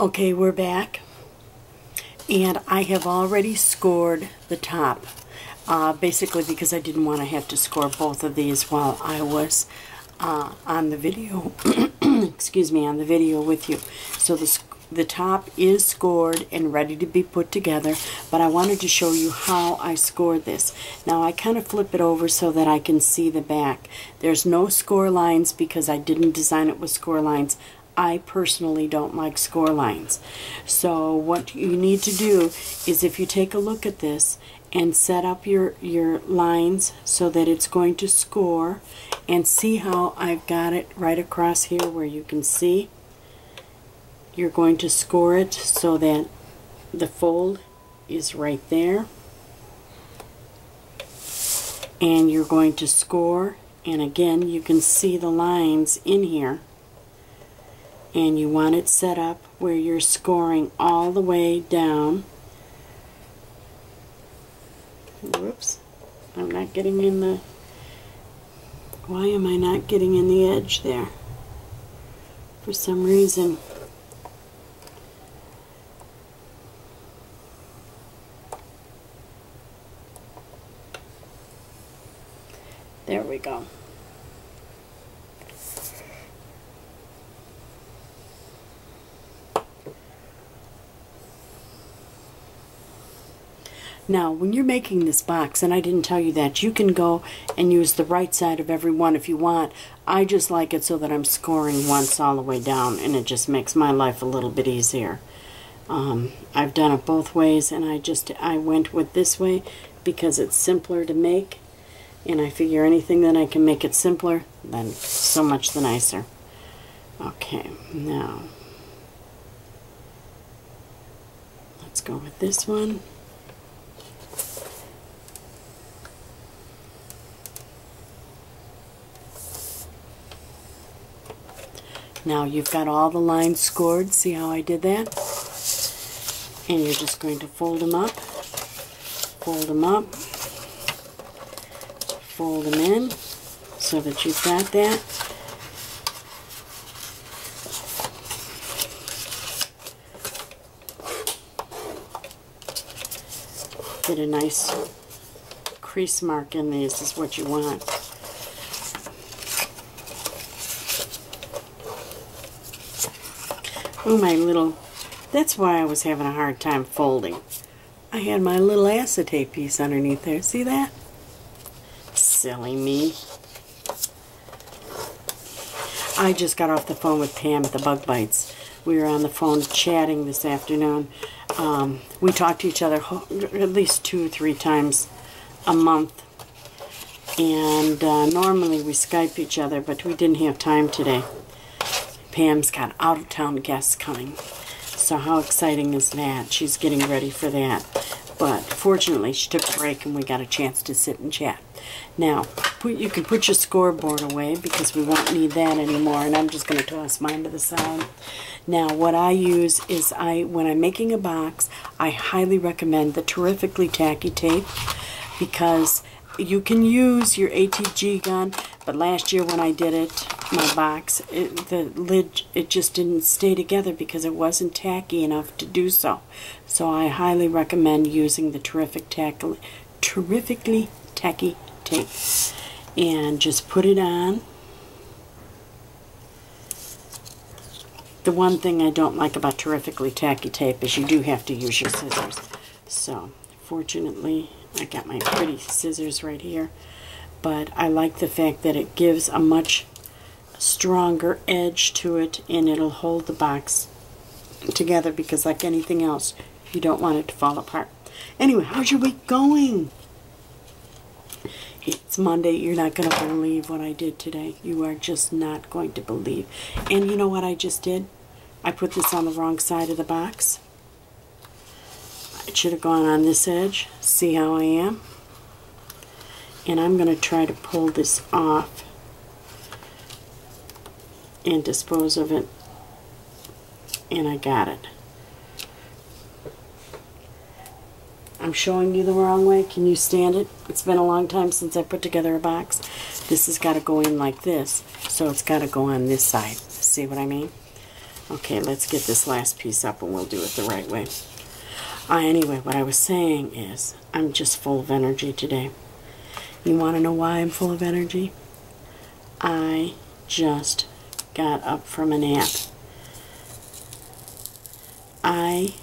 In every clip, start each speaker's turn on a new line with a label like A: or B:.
A: Okay, we're back, and I have already scored the top, basically because I didn't want to have to score both of these while I was on the video, excuse me, on the video with you. So the top is scored and ready to be put together, but I wanted to show you how I scored this. Now I kind of flip it over so that I can see the back. There's no score lines because I didn't design it with score lines. I personally don't like score lines. So what you need to do is, if you take a look at this and set up your lines so that it's going to score, and see how I've got it right across here where you can see, you're going to score it so that the fold is right there, and you're going to score, and again you can see the lines in here, and you want it set up where you're scoring all the way down. Whoops, I'm not getting in the, why am I not getting in the edge there? For some reason. There we go. Now, when you're making this box, and I didn't tell you that, you can go and use the right side of every one if you want. I just like it so that I'm scoring once all the way down, and it just makes my life a little bit easier. I've done it both ways, and I went with this way because it's simpler to make, and I figure anything that I can make it simpler, then so much the nicer. Okay, now let's go with this one. Now you've got all the lines scored. See how I did that? And you're just going to fold them up, fold them up, fold them in so that you've got that. Get a nice crease mark in these is what you want. Oh, my little, that's why I was having a hard time folding. I had my little acetate piece underneath there. See that? Silly me. I just got off the phone with Pam at the Bug Bites. We were on the phone chatting this afternoon. We talk to each other at least 2 or 3 times a month. And normally we Skype each other, but we didn't have time today. Pam's got out-of-town guests coming. So how exciting is that? She's getting ready for that. But fortunately, she took a break and we got a chance to sit and chat. Now, you can put your scoreboard away because we won't need that anymore, and I'm just going to toss mine to the side. Now, what I use is, when I'm making a box, I highly recommend the Terrifically Tacky Tape, because you can use your ATG gun, but last year when I did it, my box, the lid, it just didn't stay together because it wasn't tacky enough to do so. So I highly recommend using the Terrifically Tacky Tape. And just put it on. The one thing I don't like about Terrifically Tacky Tape is you do have to use your scissors. So, fortunately, I got my pretty scissors right here. But I like the fact that it gives a much stronger edge to it, and it'll hold the box together, because like anything else, you don't want it to fall apart. Anyway, how's your week going? It's Monday. You're not going to believe what I did today. You are just not going to believe. And you know what I just did? I put this on the wrong side of the box. It should have gone on this edge. See how I am? And I'm going to try to pull this off and dispose of it. And I got it. I'm showing you the wrong way. Can you stand it? It's been a long time since I put together a box. This has got to go in like this, so it's got to go on this side. See what I mean? Okay, let's get this last piece up and we'll do it the right way. Anyway, what I was saying is, I'm just full of energy today. You want to know why I'm full of energy? I just got up from a nap. I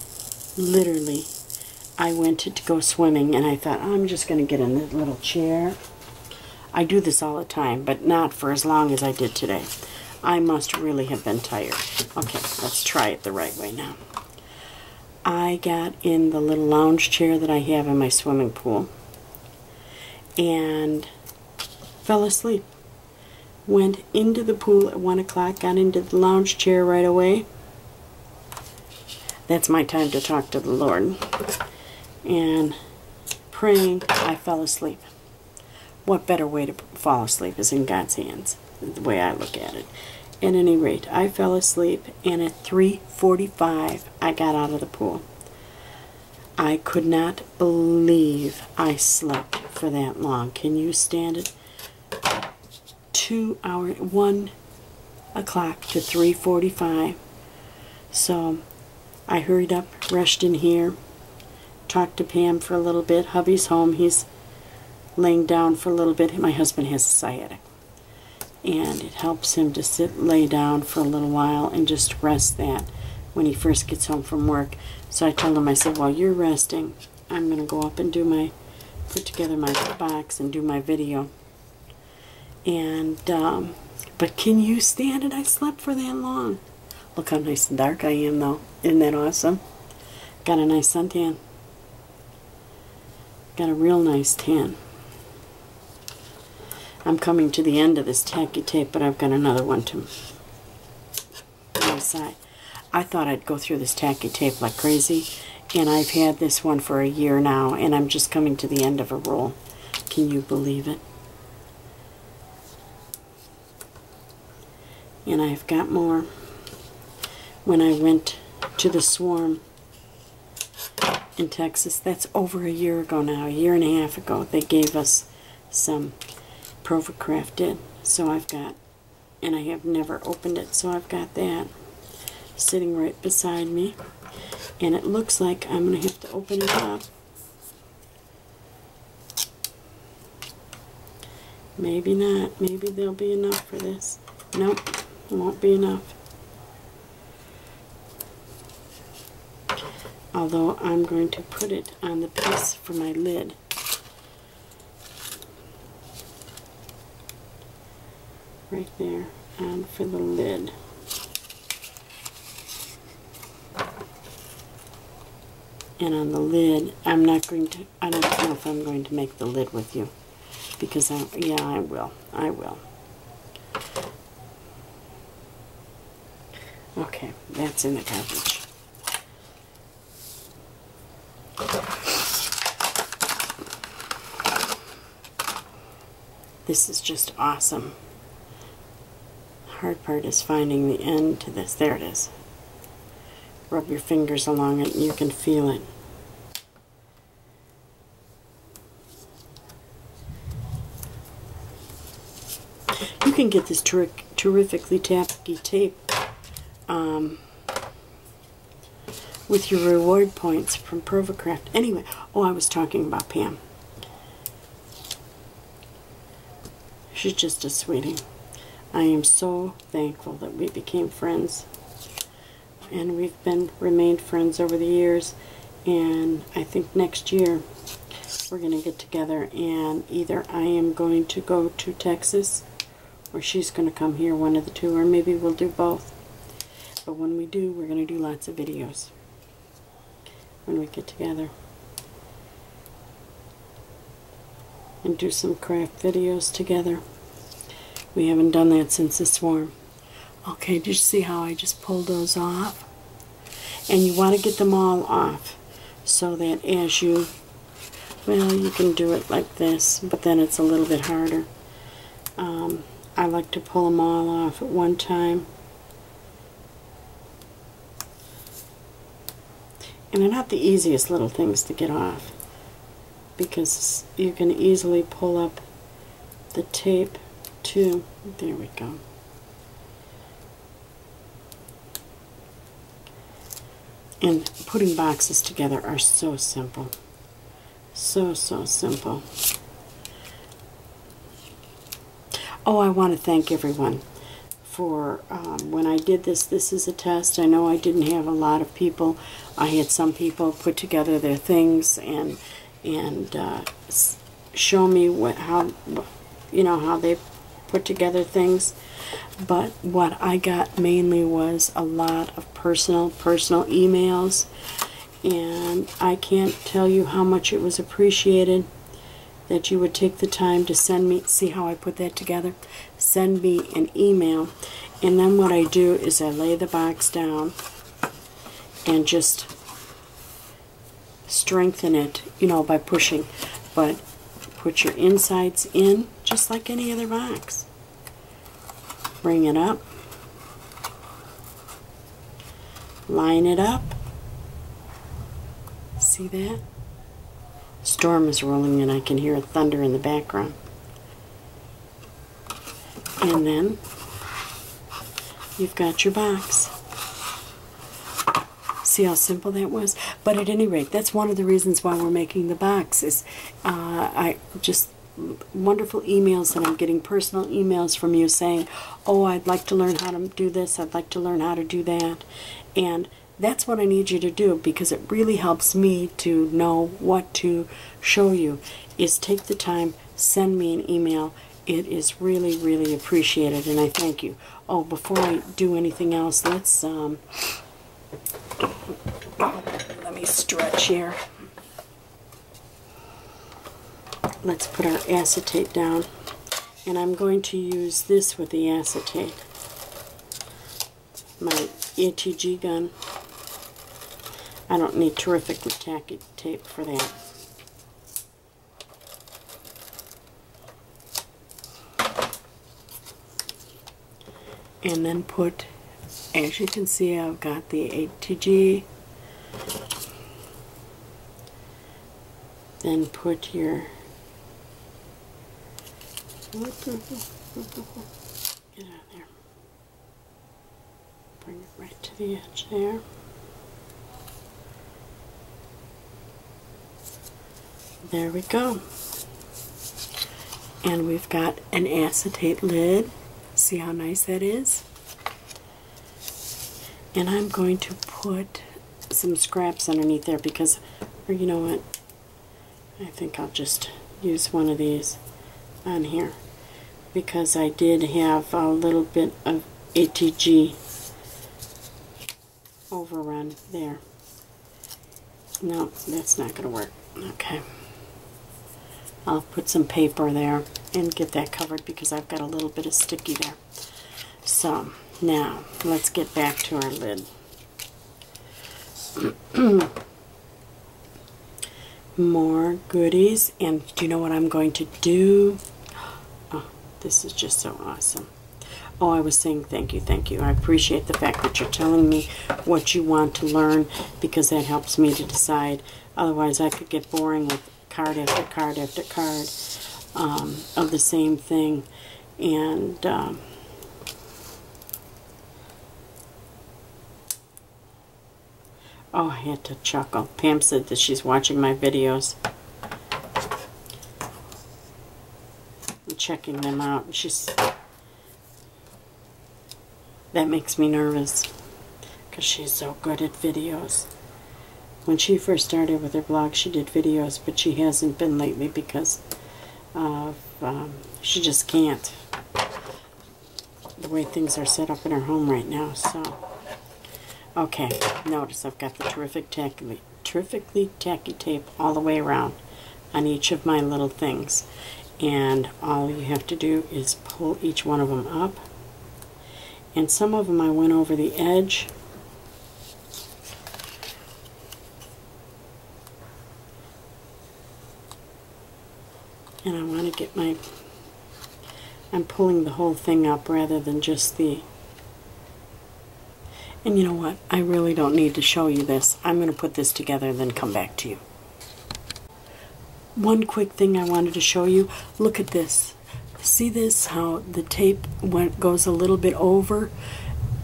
A: went to go swimming, and I thought, I'm just going to get in this little chair. I do this all the time, but not for as long as I did today. I must really have been tired. Okay, let's try it the right way now. I got in the little lounge chair that I have in my swimming pool and fell asleep. Went into the pool at 1 o'clock, got into the lounge chair right away. That's my time to talk to the Lord. And praying, I fell asleep. What better way to fall asleep is in God's hands, the way I look at it. At any rate, I fell asleep, and at 3:45, I got out of the pool. I could not believe I slept for that long. Can you stand it? 2 hours, 1 o'clock to 3:45. So I hurried up, rushed in here, talked to Pam for a little bit. Hubby's home. He's laying down for a little bit. My husband has sciatic, and it helps him to lay down for a little while and just rest that when he first gets home from work. So I told him, I said, while you're resting, I'm going to go up and put together my box and do my video. And, but can you stand it? I slept for that long. Look how nice and dark I am, though. Isn't that awesome? Got a nice suntan. Got a real nice tan. I'm coming to the end of this tacky tape, but I've got another one to my side. I thought I'd go through this tacky tape like crazy, and I've had this one for a year now, and I'm just coming to the end of a roll. Can you believe it? And I've got more. When I went to the Swarm in Texas, that's over a year ago now, a year and a half ago, they gave us some Provocraft did. So I've got, and I have never opened it, so I've got that sitting right beside me. And it looks like I'm going to have to open it up. Maybe not. Maybe there'll be enough for this. Nope, it won't be enough. Although I'm going to put it on the piece for my lid. Right there, and for the lid. And on the lid, I don't know if I'm going to make the lid with you, because yeah, I will. Okay, that's in the garbage. This is just awesome. Hard part is finding the end to this. There it is. Rub your fingers along it and you can feel it. You can get this terrifically tacky tape with your reward points from Provocraft. Anyway, I was talking about Pam. She's just a sweetie. I am so thankful that we became friends, and we've remained friends over the years. And I think next year we're going to get together, and either I am going to go to Texas or she's going to come here, one of the two, or maybe we'll do both. But when we do, we're going to do lots of videos when we get together and do some craft videos together. We haven't done that since the Swarm. Okay, did you see how I just pulled those off? And you want to get them all off so that as you, well, you can do it like this, but then it's a little bit harder. I like to pull them all off at one time. And they're not the easiest little things to get off, because you can easily pull up the tape too. There we go. And putting boxes together are so simple. So simple. Oh, I want to thank everyone for when I did this. This is a test. I know I didn't have a lot of people. I had some people put together their things and show me how they put together things. But what I got mainly was a lot of personal emails, and I can't tell you how much it was appreciated that you would take the time to send me, see how I put that together, send me an email, and then what I do is I lay the box down and just strengthen it, by pushing, but put your insides in just like any other box. Bring it up, line it up. See that? Storm is rolling in. I can hear thunder in the background. And then you've got your box. See how simple that was? But at any rate, that's one of the reasons why we're making the box. Is I just wonderful emails that I'm getting, personal emails from you saying, oh, I'd like to learn how to do this, I'd like to learn how to do that. And that's what I need you to do, because it really helps me to know what to show you, is take the time, send me an email. It is really, really appreciated, and I thank you. Oh, before I do anything else, let's, let me stretch here. Let's put our acetate down, and I'm going to use this with the acetate. My ATG gun. I don't need terrifically tacky tape for that. And then put, as you can see, I've got the ATG. Then put your, get out there. Bring it right to the edge there. There we go. And we've got an acetate lid. See how nice that is? And I'm going to put some scraps underneath there because, or you know what? I think I'll just use one of these on here because I did have a little bit of ATG overrun there. No, that's not going to work. Okay. I'll put some paper there and get that covered because I've got a little bit of sticky there. So, now, let's get back to our lid. More goodies, and do you know what I'm going to do? Oh, this is just so awesome. Oh, I was saying thank you, thank you. I appreciate the fact that you're telling me what you want to learn because that helps me to decide. Otherwise, I could get boring with card after card after card of the same thing. And oh, I had to chuckle. Pam said that she's watching my videos and checking them out. That makes me nervous because she's so good at videos. When she first started with her blog, she did videos, but she hasn't been lately because of, she just can't. The way things are set up in her home right now, so. Okay, notice I've got the terrifically tacky tape all the way around on each of my little things. And all you have to do is pull each one of them up. And some of them I went over the edge. And I want to get my, I'm pulling the whole thing up rather than just the, and you know what, I really don't need to show you this. I'm going to put this together and then come back to you. One quick thing I wanted to show you, look at this. See this, how the tape goes a little bit over?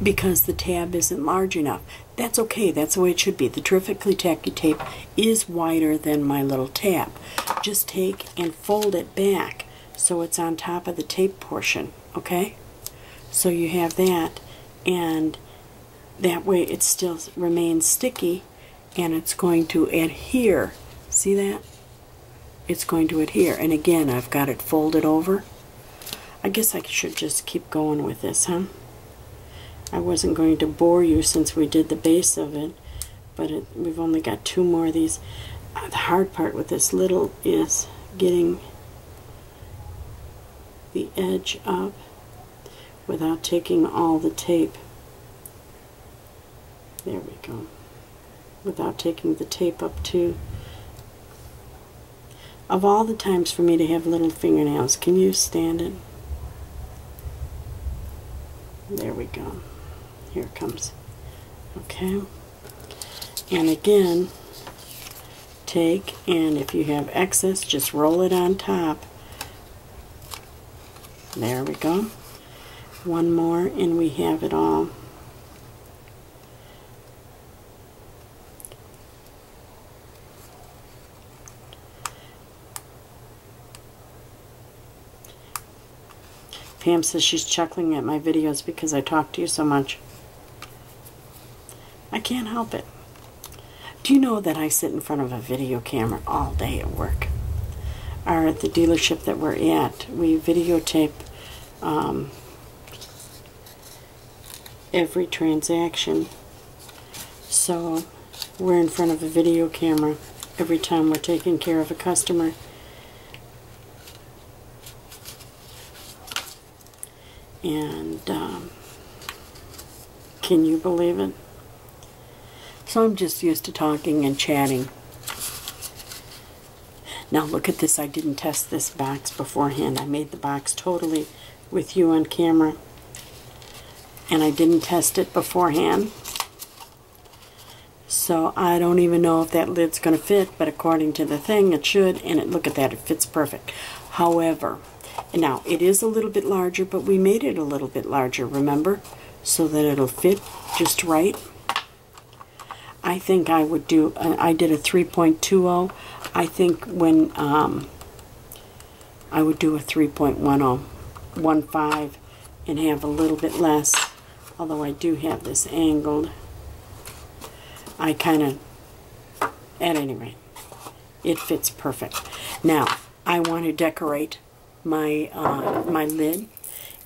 A: because the tab isn't large enough. That's okay, that's the way it should be. The Terrifically Tacky tape is wider than my little tab. Just take and fold it back so it's on top of the tape portion, okay? So you have that, and that way it still remains sticky, and it's going to adhere. See that? It's going to adhere. And again, I've got it folded over. I guess I should just keep going with this, huh? I wasn't going to bore you since we did the base of it, but we've only got 2 more of these. The hard part with this little is getting the edge up without taking all the tape. There we go. Without taking the tape up too. Of all the times for me to have little fingernails, can you stand it? There we go. Here it comes. Okay. And again, take, and if you have excess, just roll it on top. There we go. One more, and we have it all. Pam says she's chuckling at my videos because I talk to you so much. I can't help it. Do you know that I sit in front of a video camera all day at work? Or at the dealership that we're at, we videotape every transaction. So we're in front of a video camera every time we're taking care of a customer. And can you believe it? So I'm just used to talking and chatting. Now look at this. I didn't test this box beforehand. I made the box totally with you on camera, and I didn't test it beforehand. So I don't even know if that lid's going to fit, but according to the thing it should, and look at that, it fits perfect. However, now it is a little bit larger, but we made it a little bit larger, remember? So that it'll fit just right. I think I would do, I did a 3.20. I think when I would do a 3.15 and have a little bit less, although I do have this angled. I kind of, at any rate, it fits perfect. Now, I want to decorate my my lid,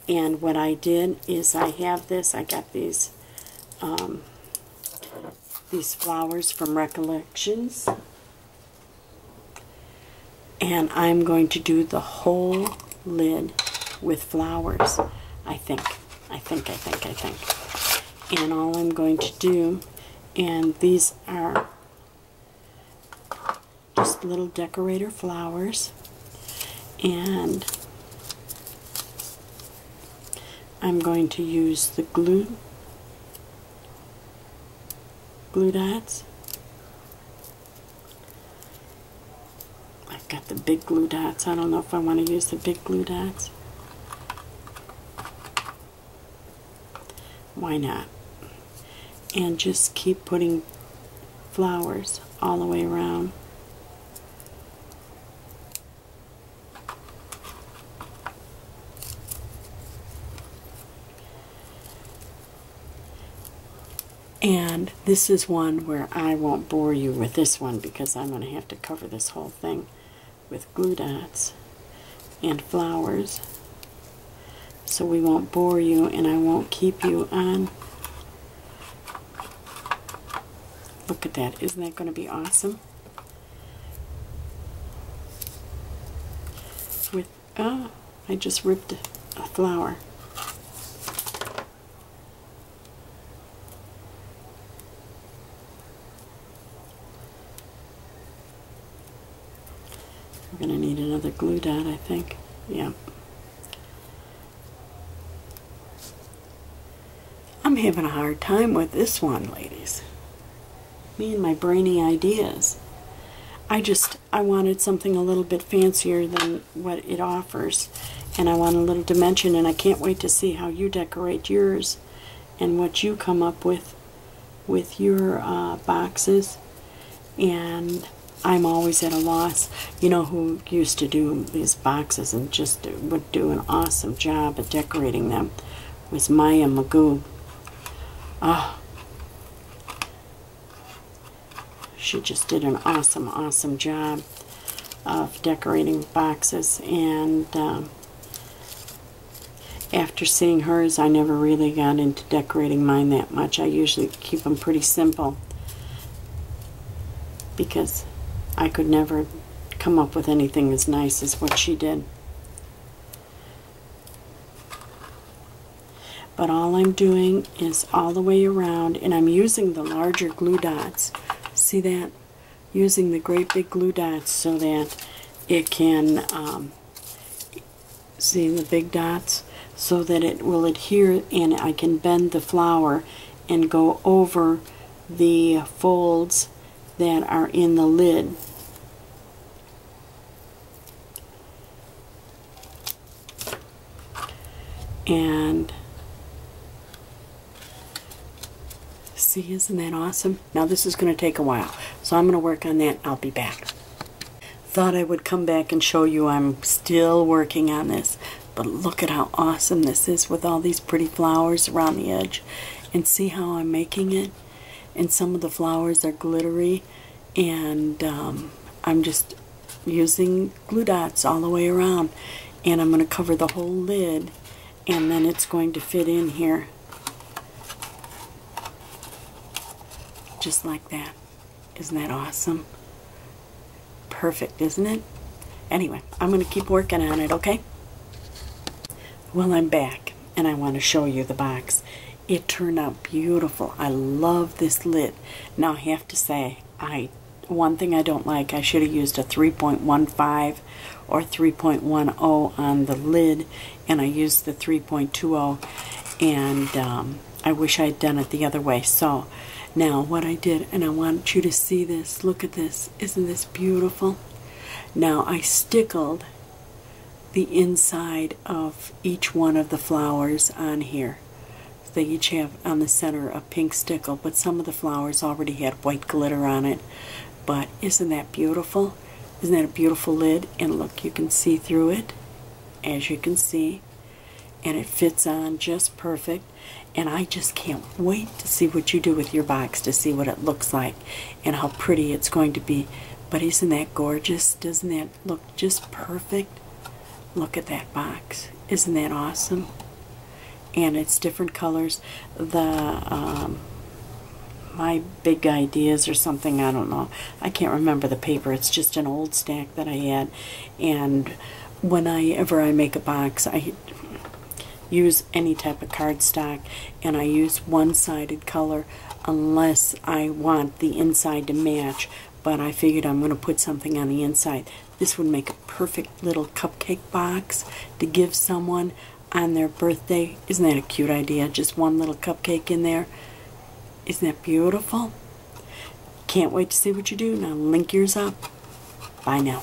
A: and what I did is I have this, I got these flowers from Recollections, and I'm going to do the whole lid with flowers. I think. And all I'm going to do, and these are just little decorator flowers, and I'm going to use the glue dots. I've got the big glue dots. I don't know if I want to use the big glue dots. Why not? And just keep putting flowers all the way around. And this is one where I won't bore you with this one because I'm going to have to cover this whole thing with glue dots and flowers. So we won't bore you, and I won't keep you on. Look at that. Isn't that going to be awesome? With, I just ripped a flower. We're going to need another glue dot, I think. Yeah. I'm having a hard time with this one, ladies. Me and my brainy ideas. I wanted something a little bit fancier than what it offers, and I want a little dimension, and I can't wait to see how you decorate yours and what you come up with your boxes. And I'm always at a loss. You know who used to do these boxes and just would do an awesome job at decorating them? Was Maya Magoo. Oh, she just did an awesome job of decorating boxes. And after seeing hers, I never really got into decorating mine that much. I usually keep them pretty simple because I could never come up with anything as nice as what she did. But all I'm doing is all the way around, and I'm using the larger glue dots. See that? Using the great big glue dots so that it can, see the big dots? So that it will adhere, and I can bend the flower and go over the folds that are in the lid. And see, isn't that awesome? Now this is going to take a while, so I'm going to work on that. I'll be back. Thought I would come back and show you I'm still working on this, but look at how awesome this is with all these pretty flowers around the edge. And see how I'm making it? And some of the flowers are glittery, and I'm just using glue dots all the way around, and I'm going to cover the whole lid, and then it's going to fit in here just like that. Isn't that awesome? Perfect, isn't it? Anyway, I'm going to keep working on it, okay? Well, I'm back, and I want to show you the box. It turned out beautiful. I love this lid. Now, I have to say, one thing I don't like, I should have used a 3.15 or 3.10 on the lid, and I used the 3.20, and I wish I had done it the other way. So, now what I did, and I want you to see this, look at this. Isn't this beautiful? Now, I stickled the inside of each one of the flowers on here. They each have on the center a pink stickle, but some of the flowers already had white glitter on it. But isn't that beautiful? Isn't that a beautiful lid? And look, you can see through it, as you can see, and it fits on just perfect. And I just can't wait to see what you do with your box, to see what it looks like and how pretty it's going to be. But isn't that gorgeous? Doesn't that look just perfect? Look at that box. Isn't that awesome? And it's different colors. The My Big Ideas or something, I don't know. I can't remember the paper. It's just an old stack that I had. And whenever I make a box, I use any type of cardstock, and I use one-sided color unless I want the inside to match. But I figured I'm going to put something on the inside. This would make a perfect little cupcake box to give someone on their birthday. Isn't that a cute idea? Just one little cupcake in there. Isn't that beautiful? Can't wait to see what you do. Now link yours up. Bye now.